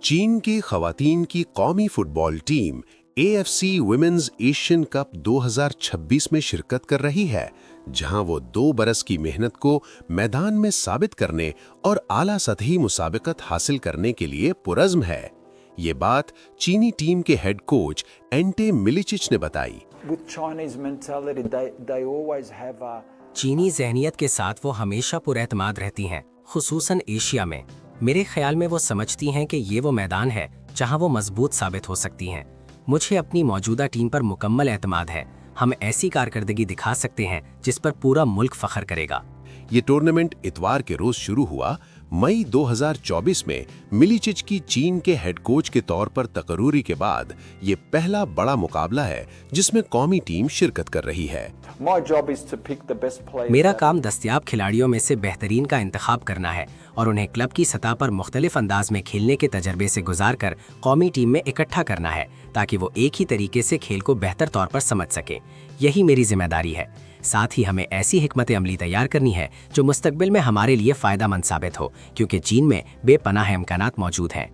चीन की खवातीन की कौमी football team AFC women's Asian cup 2026 में शिरकत कर रही है, जहां वो 2 बरस की मेहनत को मैदान में साबित करने और आला सतही मुसाबिकत हासिल करने के लिए पुरज़्म है। ये बात चीनी टीम के हेड कोच एंटे मिलिचिच ने बताई। चीनी ज़हनियत के साथ वो हमेशा पुरएतमाद रहती हैं, खुसूसन एशिया में। मेरे ख्याल में वो समझती हैं कि ये वो मैदान है जहां वो मजबूत साबित हो सकती हैं। मुझे अपनी मौजूदा टीम पर मुकम्मल एतमाद है। हम ऐसी कारकर्दगी दिखा सकते हैं जिस पर पूरा मुल्क फख्र करेगा। ये टूर्नामेंट इतवार के रोज शुरू हुआ। मई 2024 में मिलिचिच की चीन के हेड कोच के तौर पर तकरूरी के बाद ये पहला बड़ा मुकाबला है जिसमें कौमी टीम शिरकत कर रही है। मेरा काम दस्तयाब खिलाड़ियों में से बेहतरीन का इंतखाब करना है और उन्हें क्लब की सतह पर मुख्तलिफ अंदाज में खेलने के तजर्बे से गुजार कर कौमी टीम में इकट्ठा करना है, ताकि वो एक ही तरीके से खेल को बेहतर तौर पर समझ सके। यही मेरी जिम्मेदारी है। साथ ही हमें ऐसी हिकमत अमली तैयार करनी है जो मुस्तकबिल में हमारे लिए फ़ायदामंद साबित हो, क्योंकि चीन में बेपनाह इम्कानात मौजूद हैं।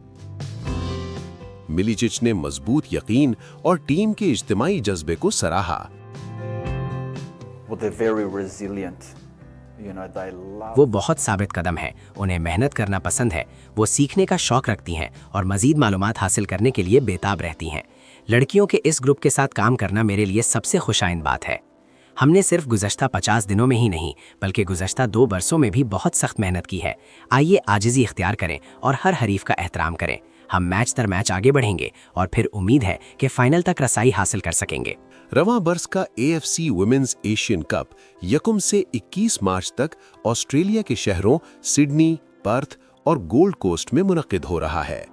मिलिचिच ने मजबूत यकीन और टीम के इज्तिमाई जज्बे को सराहा। वो बहुत साबित कदम है, उन्हें मेहनत करना पसंद है, वो सीखने का शौक रखती हैं और मजीद मालूमात हासिल करने के लिए बेताब रहती हैं। लड़कियों के इस ग्रुप के साथ काम करना मेरे लिए सबसे खुशाइंद बात है। हमने सिर्फ गुज़श्ता 50 दिनों में ही नहीं, बल्कि गुज़श्ता 2 बरसों में भी बहुत सख्त मेहनत की है। आइए आजिज़ी इख्तियार करें और हर हरीफ का एहतराम करें। हम मैच दर मैच आगे बढ़ेंगे और फिर उम्मीद है कि फाइनल तक रसाई हासिल कर सकेंगे। रवां बरस का AFC वुमेन्स एशियन कप 1 से 21 मार्च तक ऑस्ट्रेलिया के शहरों सिडनी, पर्थ और गोल्ड कोस्ट में मुनक्किद हो रहा है।